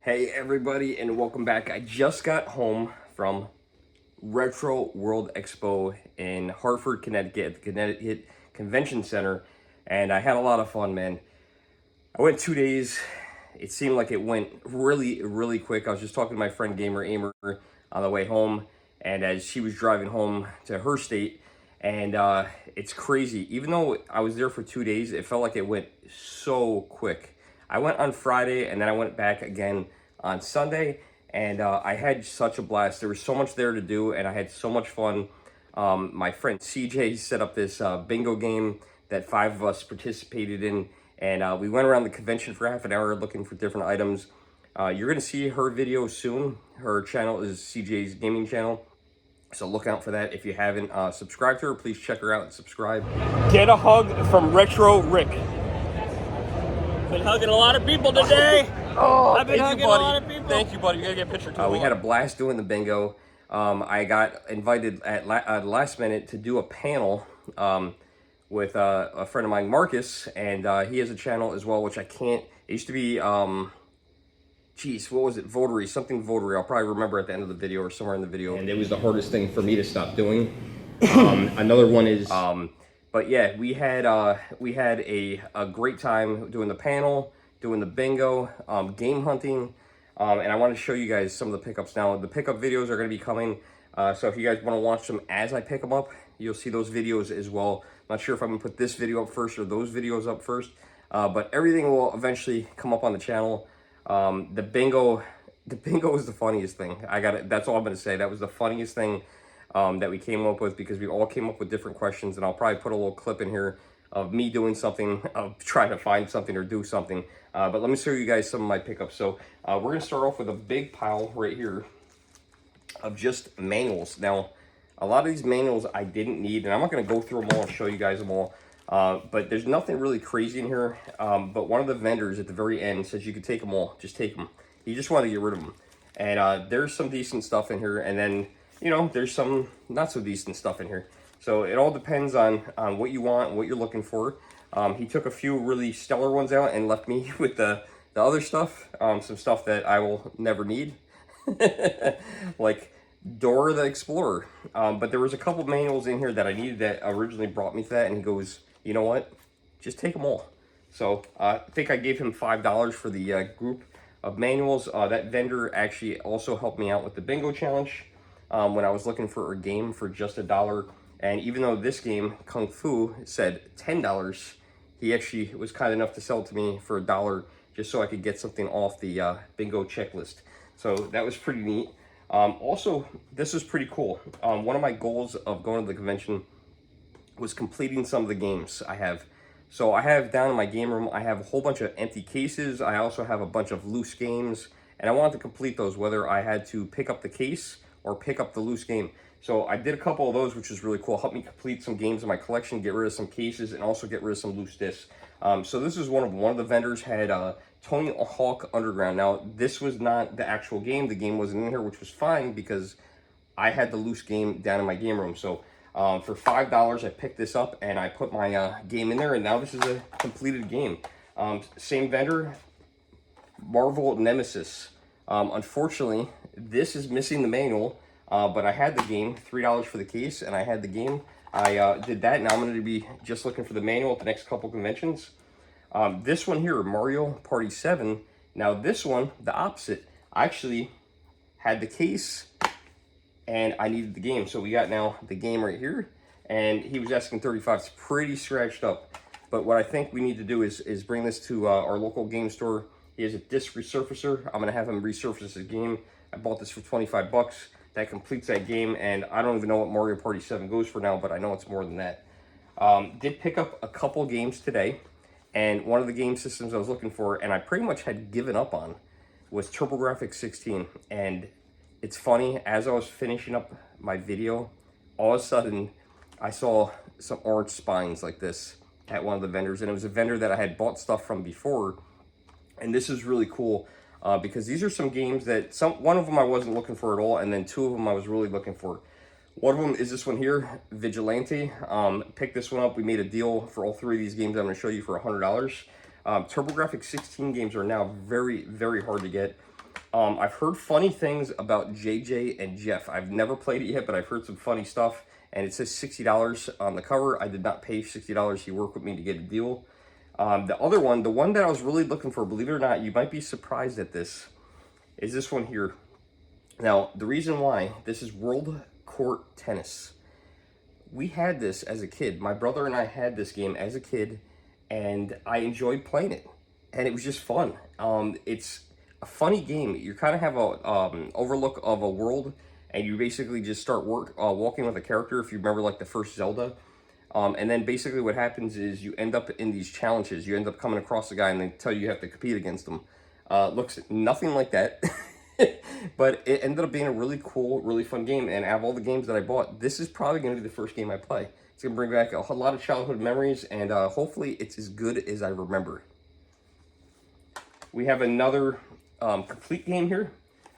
Hey everybody, and welcome back. I just got home from RetroWorld Expo in Hartford, Connecticut, at the Connecticut Convention Center, and I had a lot of fun, man. I went 2 days. It seemed like it went really quick. I was just talking to my friend Gamer Amer on the way home, and as she was driving home to her state, and it's crazy. Even though I was there for 2 days, it felt like it went so quick. I went on Friday, and then I went back again on Sunday, and I had such a blast. There was so much there to do, and I had so much fun. My friend CJ set up this bingo game that 5 of us participated in, and we went around the convention for half an hour looking for different items. You're going to see her video soon. Her channel is CJ's Gaming Channel, so look out for that. If you haven't subscribed to her, please check her out and subscribe. Get a hug from Retro Rick. Been hugging a lot of people today. I've been hugging a lot of people. Thank you, buddy. You gotta get a picture too. We had a blast doing the bingo. I got invited at last minute to do a panel with a friend of mine, Marcus, and he has a channel as well, which I can't. It used to be, geez, what was it? Votery, something Votery. I'll probably remember at the end of the video or somewhere in the video. And it was the hardest thing for me to stop doing. Another one is. But yeah, we had a great time doing the panel, doing the bingo, game hunting, and I want to show you guys some of the pickups now. The pickup videos are going to be coming, so if you guys want to watch them as I pick them up, you'll see those videos as well. I'm not sure if I'm going to put this video up first or those videos up first, but everything will eventually come up on the channel. The bingo is the funniest thing. That's all I'm going to say. That was the funniest thing that we came up with, because we all came up with different questions, and I'll probably put a little clip in here of me doing something, of trying to find something or do something. But let me show you guys some of my pickups. So we're going to start off with a big pile right here of just manuals. Now, a lot of these manuals I didn't need, and I'm not going to go through them all and show you guys them all. But there's nothing really crazy in here. But one of the vendors at the very end says you could take them all. Just take them. He just wanted to get rid of them. And there's some decent stuff in here. And then, you know, there's some not so decent stuff in here. So it all depends on what you want, what you're looking for. He took a few really stellar ones out and left me with the other stuff. Some stuff that I will never need. Like Dora the Explorer. But there was a couple manuals in here that I needed that originally brought me to that. And he goes, you know what? Just take them all. So I think I gave him $5 for the group of manuals. That vendor actually also helped me out with the bingo challenge. When I was looking for a game for just $1. And even though this game, Kung Fu, said $10, he actually was kind enough to sell it to me for $1 just so I could get something off the bingo checklist. So that was pretty neat. Also, this is pretty cool. One of my goals of going to the convention was completing some of the games I have. So I have down in my game room, I have a whole bunch of empty cases. I also have a bunch of loose games, and I wanted to complete those, whether I had to pick up the case or pick up the loose game. So I did a couple of those, which is really cool. Helped me complete some games in my collection, get rid of some cases, and also get rid of some loose discs. So this is one of them. One of the vendors had Tony Hawk Underground. Now, this was not the actual game. The game wasn't in here, which was fine because I had the loose game down in my game room. So for $5, I picked this up and I put my game in there, and now this is a completed game. Same vendor, Marvel Nemesis. Unfortunately, this is missing the manual, but I had the game, $3 for the case, and I had the game. I did that. Now I'm going to be just looking for the manual at the next couple conventions. This one here, Mario Party 7. Now this one, the opposite. I actually had the case, and I needed the game. So we got now the game right here, and he was asking $35. It's pretty scratched up. But what I think we need to do is bring this to our local game store. He has a disc resurfacer. I'm gonna have him resurface his game. I bought this for 25 bucks. That completes that game, and I don't even know what Mario Party 7 goes for now, but I know it's more than that. Did pick up a couple games today, and one of the game systems I was looking for, and I pretty much had given up on, was TurboGrafx 16. And it's funny, as I was finishing up my video, all of a sudden, I saw some orange spines like this at one of the vendors, and it was a vendor that I had bought stuff from before. And this is really cool because these are some games that one of them I wasn't looking for at all, and then two of them I was really looking for. One of them is this one here, Vigilante. Picked this one up. We made a deal for all 3 of these games I'm going to show you for $100. TurboGrafx 16 games are now very, very hard to get. I've heard funny things about JJ and Jeff. I've never played it yet, but I've heard some funny stuff. And it says $60 on the cover. I did not pay $60. He worked with me to get a deal. The other one, the one that I was really looking for, believe it or not, you might be surprised at this, is this one here. Now, the reason why, this is World Court Tennis. We had this as a kid. My brother and I had this game as a kid, and I enjoyed playing it. And it was just fun. It's a funny game. You kind of have a overlook of a world, and you basically just start walking with a character, if you remember like the first Zelda. And then basically what happens is you end up in these challenges. You end up coming across a guy, and they tell you have to compete against them. Looks nothing like that. But it ended up being a really cool, really fun game. And out of all the games that I bought, this is probably going to be the first game I play. It's going to bring back a lot of childhood memories, and hopefully it's as good as I remember. We have another complete game here.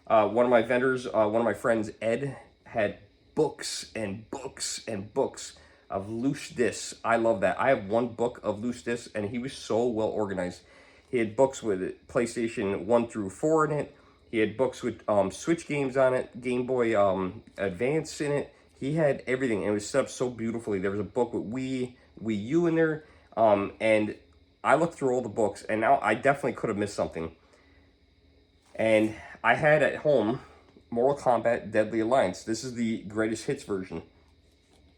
One of my vendors, one of my friends, Ed, had books and books and books of loose discs. I love that. I have one book of loose discs, and he was so well organized. He had books with PlayStation 1 through 4 in it. He had books with Switch games on it, Game Boy Advance in it. He had everything, and it was set up so beautifully. There was a book with Wii U in there, and I looked through all the books, and now I definitely could have missed something. And I had at home Mortal Kombat Deadly Alliance. This is the greatest hits version.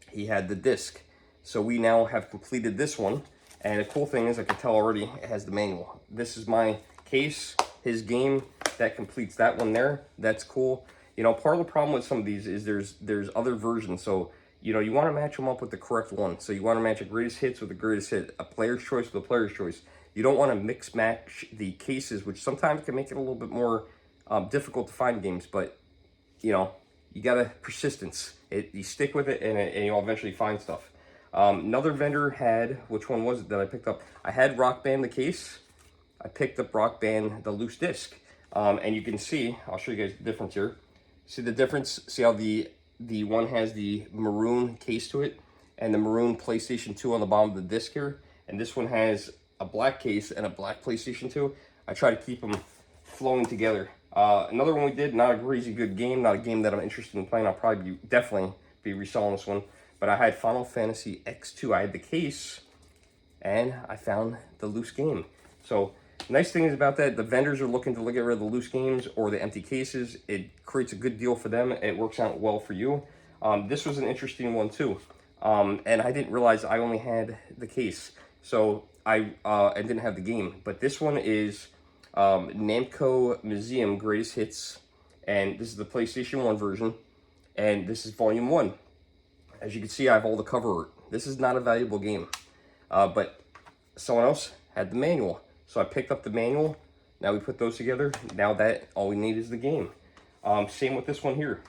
He had the disc. So we now have completed this one. And the cool thing is, I can tell already, it has the manual. This is my case, his game, that completes that one there. That's cool. You know, part of the problem with some of these is there's other versions. So, you know, you want to match them up with the correct one. So you want to match a greatest hits with the greatest hit, a player's choice with a player's choice. You don't want to mix match the cases, which sometimes can make it a little bit more difficult to find games. But, you know, you got to persistence. You stick with it, and you'll eventually find stuff. Another vendor had, which one was it that I picked up? I had Rock Band the case. I picked up Rock Band the loose disc. And you can see, I'll show you guys the difference here. See the difference? See how the one has the maroon case to it, and the maroon PlayStation 2 on the bottom of the disc here. And this one has a black case and a black PlayStation 2. I try to keep them flowing together. Another one we did, not a crazy good game, not a game that I'm interested in playing. I'll probably definitely be reselling this one. But I had Final Fantasy X2. I had the case, and I found the loose game. So nice thing is about that, the vendors are looking to get rid of the loose games or the empty cases. It creates a good deal for them. It works out well for you. This was an interesting one too. And I didn't realize I only had the case. So I didn't have the game. But this one is Namco Museum Greatest Hits. And this is the PlayStation 1 version. And this is Volume 1. As you can see, I have all the cover art. This is not a valuable game. But someone else had the manual. So I picked up the manual. Now we put those together. Now that all we need is the game. Same with this one here.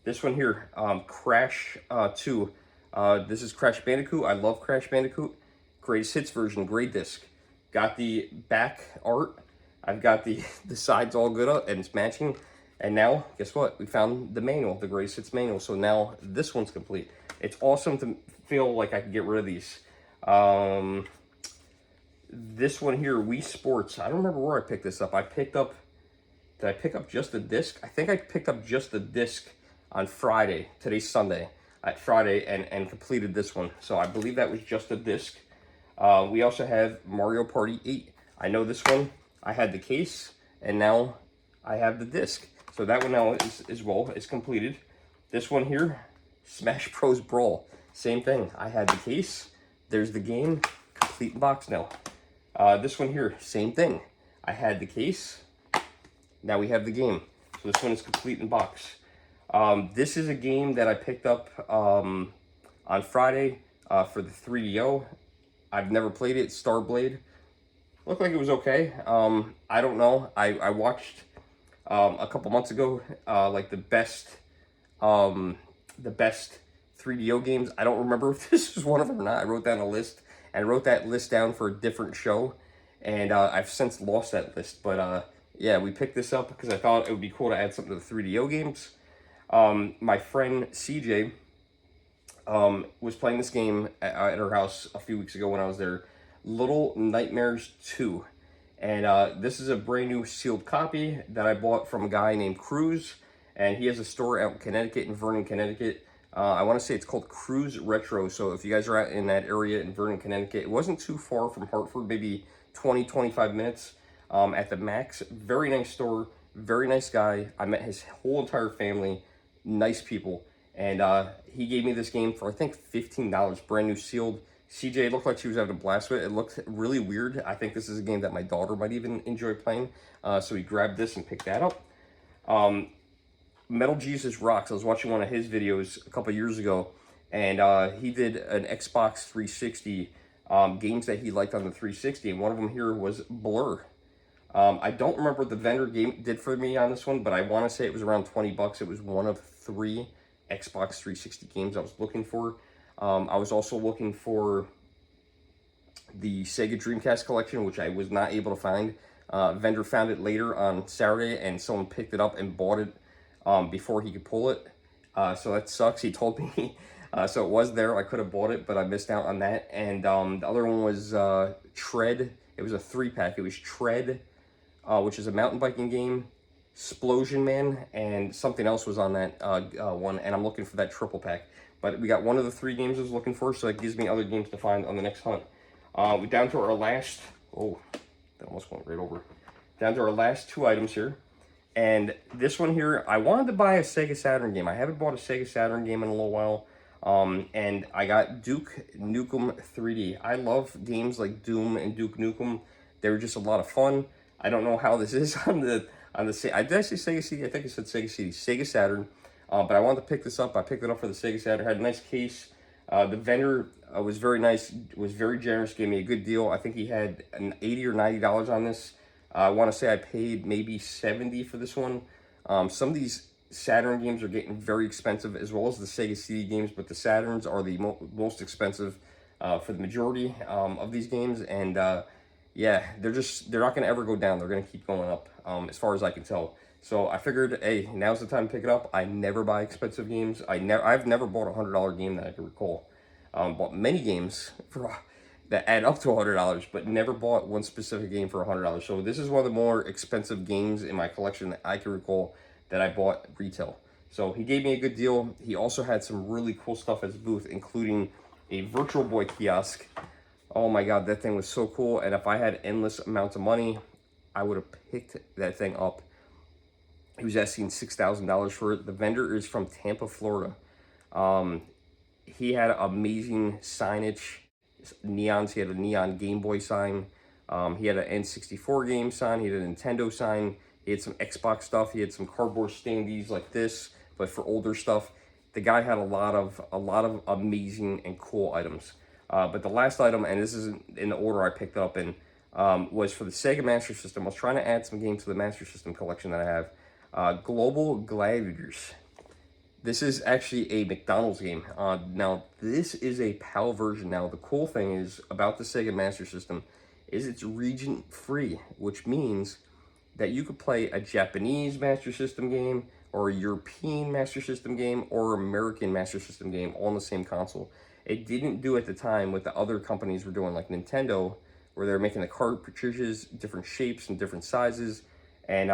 This one here, Crash 2. This is Crash Bandicoot. I love Crash Bandicoot. Greatest Hits version, gray disc. Got the back art. I've got the sides all good up and it's matching. And now, guess what? We found the manual, the Greatest Hits manual. So now this one's complete. It's awesome to feel like I can get rid of these. This one here, Wii Sports. I don't remember where I picked this up. Did I pick up just the disc? I think I picked up just the disc on Friday. Today's Sunday. At Friday and completed this one. So I believe that was just a disc. We also have Mario Party 8. I know this one. I had the case, and now I have the disc. So that one now is completed. This one here, Smash Bros. Brawl. Same thing. I had the case. There's the game. Complete box now. This one here, same thing. I had the case. Now we have the game. So this one is complete in box. This is a game that I picked up on Friday for the 3DO. I've never played it. Starblade. Looked like it was okay. I don't know. I watched a couple months ago like the best 3DO games. I don't remember if this was one of them or not. I wrote down a list. And I wrote that list down for a different show. And I've since lost that list. But yeah, we picked this up because I thought it would be cool to add something to the 3DO games. My friend CJ was playing this game at her house a few weeks ago when I was there. Little Nightmares 2. And this is a brand new sealed copy that I bought from a guy named Cruz, and he has a store out in Connecticut, in Vernon, Connecticut. I want to say it's called Cruz Retro. So if you guys are out in that area in Vernon, Connecticut, it wasn't too far from Hartford, maybe 20, 25 minutes at the max. Very nice store, very nice guy. I met his whole entire family, nice people. And he gave me this game for, I think, $15, brand new sealed. CJ looked like she was having a blast with it. It looked really weird. I think this is a game that my daughter might even enjoy playing. So he grabbed this and picked that up. Metal Jesus Rocks. I was watching one of his videos a couple years ago, and he did an Xbox 360 games that he liked on the 360, and one of them here was Blur. I don't remember what the vendor game did for me on this one, but I want to say it was around 20 bucks. It was one of 3 Xbox 360 games I was looking for. I was also looking for the Sega Dreamcast collection, which I was not able to find. Vendor found it later on Saturday, and someone picked it up and bought it before he could pull it. So that sucks. He told me. So it was there. I could have bought it, but I missed out on that. And the other one was Tread. It was a 3-pack. It was Tread, which is a mountain biking game, Splosion Man, and something else was on that one. And I'm looking for that triple pack. But we got one of the 3 games I was looking for, so that gives me other games to find on the next hunt. We're down to our last... Oh, that almost went right over. Down to our last 2 items here. And this one here, I wanted to buy a Sega Saturn game. I haven't bought a Sega Saturn game in a little while. And I got Duke Nukem 3D. I love games like Doom and Duke Nukem. They were just a lot of fun. I don't know how this is on the did I say Sega CD? I think I said Sega CD. Sega Saturn. But I wanted to pick this up. I picked it up for the Sega Saturn. Had a nice case. The vendor was very nice, was very generous, gave me a good deal. I think he had an $80 or $90 on this. I want to say I paid maybe $70 for this one. Some of these Saturn games are getting very expensive, as well as the Sega CD games, but the Saturns are the most expensive for the majority of these games. And yeah, they're not going to ever go down. They're going to keep going up, as far as I can tell. So I figured, hey, now's the time to pick it up. I never buy expensive games. I've never bought a $100 game that I can recall. Bought many games that add up to $100, but never bought one specific game for $100. So this is one of the more expensive games in my collection that I can recall that I bought retail. So he gave me a good deal. He also had some really cool stuff at his booth, including a Virtual Boy kiosk. Oh my God, that thing was so cool. And if I had endless amounts of money, I would have picked that thing up. He was asking $6,000 for it. The vendor is from Tampa, Florida. He had amazing signage, neons. He had a neon Game Boy sign. He had an N64 game sign. He had a Nintendo sign. He had some Xbox stuff. He had some cardboard standees like this, but for older stuff. The guy had a lot of amazing and cool items. But the last item, and this isn't in the order I picked it up in, was for the Sega Master System. I was trying to add some games to the Master System collection that I have. Global Gladiators. This is actually a McDonald's game. Now, this is a PAL version. Now, the cool thing is about the Sega Master System is it's region-free, which means that you could play a Japanese Master System game, or a European Master System game, or American Master System game, all on the same console. It didn't do at the time what the other companies were doing, like Nintendo, where they're making the cartridges different shapes and different sizes, and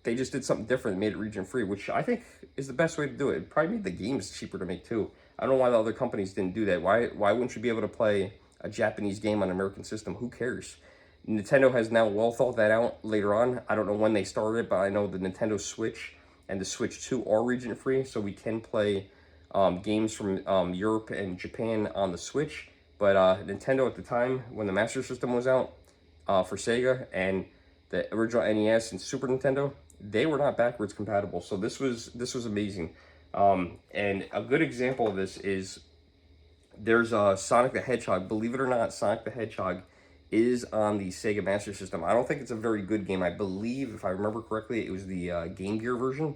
they just did something different and made it region-free, which I think is the best way to do it. It probably made the games cheaper to make, too. I don't know why the other companies didn't do that. Why wouldn't you be able to play a Japanese game on an American system? Who cares? Nintendo has now well thought that out later on. I don't know when they started, but I know the Nintendo Switch and the Switch 2 are region-free, so we can play games from Europe and Japan on the Switch. But Nintendo at the time, when the Master System was out for Sega, and the original NES and Super Nintendo, they were not backwards compatible. So this was amazing. And a good example of this is there's Sonic the Hedgehog. Believe it or not, Sonic the Hedgehog is on the Sega Master System. I don't think it's a very good game. I believe, if I remember correctly, it was the Game Gear version,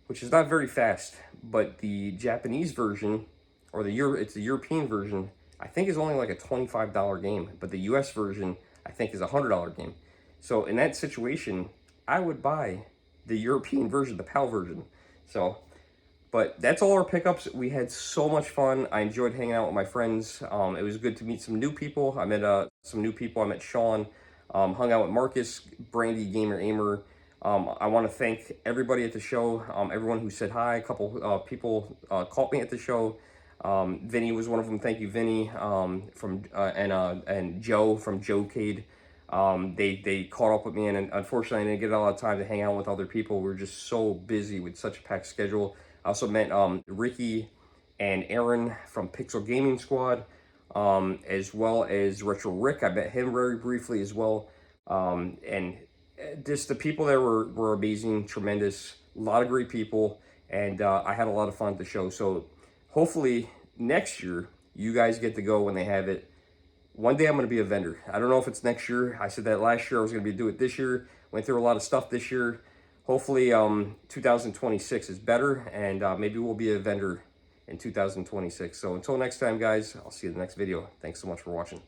which is not very fast. But the Japanese version, or it's the European version, I think is only like a $25 game. But the US version, I think, is a $100 game. So in that situation, I would buy the European version, the PAL version. So, but that's all our pickups. We had so much fun. I enjoyed hanging out with my friends. It was good to meet some new people. I met some new people. I met Sean. hung out with Marcus, Brandy, Gamer Aimer. I want to thank everybody at the show, everyone who said hi. A couple people called me at the show. Vinny was one of them. Thank you, Vinny, and Joe from Joe Cade. They caught up with me, and unfortunately, I didn't get a lot of time to hang out with other people. We were just so busy with such a packed schedule. I also met Ricky and Aaron from Pixel Gaming Squad, as well as Retro Rick. I met him very briefly as well. And just the people there were amazing, tremendous, a lot of great people, and I had a lot of fun at the show. So hopefully next year you guys get to go when they have it. One day I'm going to be a vendor. I don't know if it's next year. I said that last year. I was going to do it this year. Went through a lot of stuff this year. Hopefully 2026 is better, and maybe we'll be a vendor in 2026. So until next time, guys, I'll see you in the next video. Thanks so much for watching.